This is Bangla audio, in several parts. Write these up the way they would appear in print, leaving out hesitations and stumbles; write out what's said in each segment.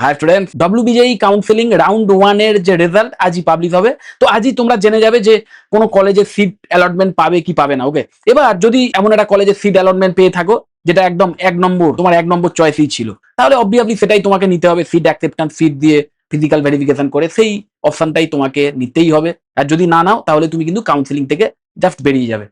High students, WBJEE counselling round 1 এর যে রেজাল্ট আজই পাবলিশ হবে। তো আজই তোমরা জেনে যাবে যে কোন কলেজে সিট অ্যালটমেন্ট পাবে কি পাবে না। ওকে, এবার যদি এমন একটা কলেজে সিট অ্যালটমেন্ট পেয়ে থাকো যেটা একদম এক নম্বর, তোমার এক নম্বর চয়েসই ছিল, তাহলে অবভিয়াসলি সেটাই তোমাকে নিতে হবে। সিট অ্যাকসেপ্টেন্স সিট দিয়ে ফিজিক্যাল ভেরিফিকেশন করে সেই অপশনটাই তোমাকে নিতেই হবে। আর যদি না নাও তাহলে তুমি কিন্তু কাউন্সেলিং থেকে জাস্ট বেরিয়ে যাবে।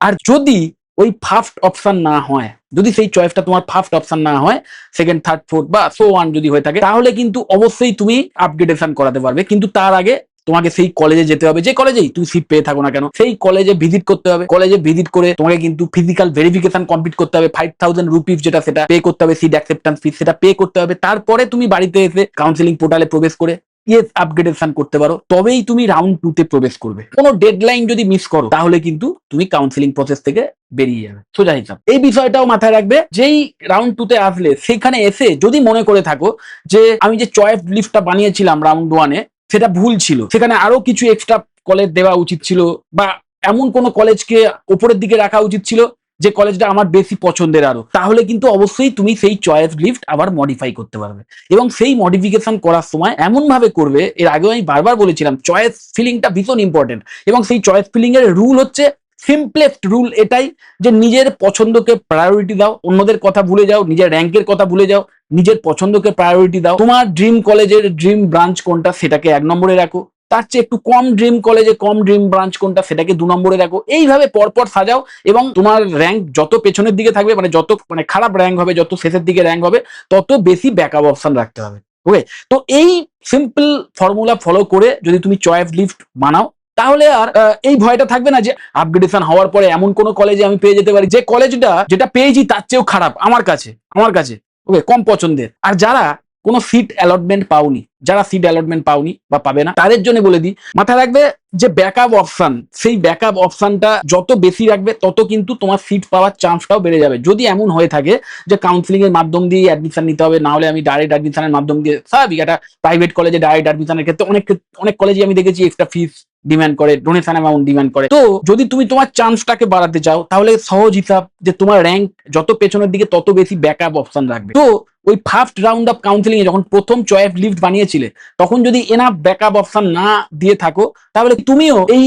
আর যদি ওই ফার্স্ট অপশন না হয়, যদি সেই চয়েসটা তোমার ফার্স্ট অপশন না হয়, সেকেন্ড থার্ড ফোর্থ বা সো ওয়ান যদি হয়ে থাকে, তাহলে কিন্তু অবশ্যই তুমি আপগ্রেডেশন করাতে পারবে। কিন্তু তার আগে তোমাকে সেই কলেজে যেতে হবে, যে কলেজেই তুমি সিট পেয়ে থাকো না কেন, সেই কলেজে ভিজিট করতে হবে। কলেজে ভিজিট করে তোমাকে কিন্তু ফিজিক্যাল ভেরিফিকেশন কমপ্লিট করতে হবে। 5000 রুপিস যেটা, সেটা পে করতে হবে। সিট অ্যাকসেপ্টেন্স ফিস সেটা পে করতে হবে। তারপরে তুমি বাড়িতে এসে কাউন্সেলিং পোর্টালে প্রবেশ করে ইয়েস আপগ্রেডেশন করতে পারো, তবেই তুমি রাউন্ড 2 তে প্রবেশ করবে। কোনো ডেডলাইন যদি মিস করো তাহলে কিন্তু তুমি কাউন্সেলিং প্রসেস থেকে বেরিয়ে যাবে, সোজা হিসাব। এই বিষয়টাও মাথায় রাখবে, যেই রাউন্ড 2 তে আসলে সেখানে এসে যদি মনে করে থাকো যে আমি যে চয়েস লিস্টটা বানিয়েছিলাম রাউন্ড 1 এ সেটা ভুল ছিল, সেখানে আরো কিছু এক্সট্রা কলেজ দেওয়া উচিত ছিল, বা এমন কোন কলেজকে উপরের দিকে রাখা উচিত ছিল যে কলেজটা আমার বেশি পছন্দের আরো, তাহলে কিন্তু অবশ্যই তুমি সেই চয়েস লিস্ট আবার মডিফাই করতে পারবে। এবং সেই মডিফিকেশন করার সময় এমন ভাবে করবে, এর আগেও আমি বারবার বলেছিলাম চয়েস ফিলিংটা ভীষণ ইম্পর্টেন্ট। এবং সেই চয়েস ফিলিং এর রুল হচ্ছে, সিম্পলেস্ট রুল এটাই, যে নিজের পছন্দকে প্রায়োরিটি দাও, অন্যদের কথা ভুলে যাও, নিজের র্যাঙ্কের কথা ভুলে যাও, নিজের পছন্দকে প্রায়োরিটি দাও। তোমার ড্রিম কলেজের ড্রিম ব্রাঞ্চ কোনটা সেটাকে 1 নম্বরে রাখো, তার চেয়ে একটু কম ড্রিম কলেজে কম ড্রিম ব্রাঞ্চ কোনটা সেটাকে 2 নম্বরে রাখো। এইভাবে পরপর সাজাও, এবং তোমার র্যাঙ্ক যত পেছনের দিকে থাকবে, মানে যত খারাপ র্যাঙ্ক হবে, যত শেষের দিকে র্যাঙ্ক হবে, তত বেশি ব্যাকআপ অপশন রাখতে হবে। ওকে, তো এই সিম্পল ফর্মুলা ফলো করে যদি তুমি চয়েস লিস্ট বানাও, তাহলে আর এই ভয়টা থাকবে না যে আপগ্রেডেশন হওয়ার পরে এমন কোন কলেজে আমি পেয়ে যেতে পারি যে কলেজটা যেটা পেয়েছি তার চেয়েও খারাপ আমার কাছে। ওকে, কম পছন্দের। আর যারা কোনো সিট অ্যালটমেন্ট পাওনি, বা পাবে না, তাদের জন্য বলে দিই, মাথায় রাখবে যে ব্যাকআপ অপশন, সেই ব্যাকআপ অপশনটা যত বেশি রাখবে তত কিন্তু তোমার সিট পাওয়ার চান্সটাও বেড়ে যাবে। যদি এমন হয়ে থাকে যে কাউন্সিলিং এর মাধ্যম দিয়ে অ্যাডমিশন নিতে হবে, না হলে আমি ডাইরেক্ট অ্যাডমিশনের মাধ্যম দিয়ে, স্বাভাবিক একটা প্রাইভেট কলেজে ডাইরেক্ট অ্যাডমিশনের ক্ষেত্রে অনেক কলেজে আমি দেখেছি এক্সট্রা ফিস ডিমান্ড করে, ডোনেশন অ্যামাউন্ট ডিমান্ড করে। তো যদি তুমি তোমার চান্সটাকে বাড়াতে চাও, তাহলে সহজ হিসাব যে তোমার র্যাঙ্ক যত পেছনের দিকে তত বেশি ব্যাকআপ অপশন রাখবে। তো ওই ফার্স্ট রাউন্ড অফ কাউন্সিলিং এ যখন প্রথম চয়েস লিস্ট বানিয়েছিলে, তখন যদি এনাফ ব্যাকআপ অপশন না দিয়ে থাকো, তাহলে তুমিও এই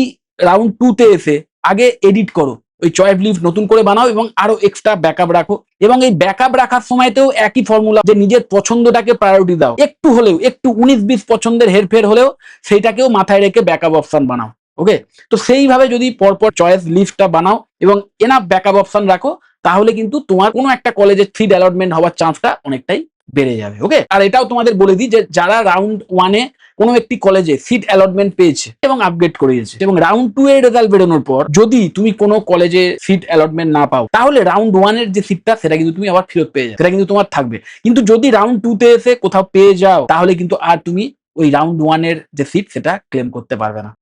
রাউন্ড 2 তে এসে আগে এডিট করো, ওই চয়েস লিস্ট নতুন করে বানাও এবং আরো এক্সট্রা ব্যাকআপ রাখো। এবং এই ব্যাকআপ রাখার সময়তেও একই ফর্মুলা, যে নিজের পছন্দটাকে প্রায়োরিটি দাও। একটু হলেও, একটু 19-20 পছন্দের হেরফের হলেও সেইটাকেও মাথায় রেখে ব্যাকআপ অপশন বানাও। ওকে, তো সেইভাবে যদি পরপর চয়েস লিস্টটা বানাও এবং এনাফ ব্যাকআপ অপশন রাখো, তাহলে কিন্তু তোমার কোনো একটা কলেজের সিট অ্যালটমেন্ট হওয়ার চান্সটা অনেকটাই বেড়ে যাবে। ওকে, আর এটাও তোমাদের বলে দিই যে যারা রাউন্ড 1 এ কোনো একটি কলেজে সিট অ্যালটমেন্ট পেয়েছে এবং আপগ্রেড করিয়েছে, এবং রাউন্ড 2 এর রেজাল্ট বেরোনোর পর যদি তুমি কোনো কলেজে সিট অ্যালটমেন্ট না পাও, তাহলে রাউন্ড 1 এর যে সিটটা সেটা কিন্তু তুমি আবার ফেরত পেয়ে যাবে, সেটা কিন্তু তোমার থাকবে। কিন্তু যদি রাউন্ড 2 তে এসে কোথাও পেয়ে যাও, তাহলে কিন্তু আর তুমি ওই রাউন্ড 1 এর যে সিট সেটা ক্লেম করতে পারবে না।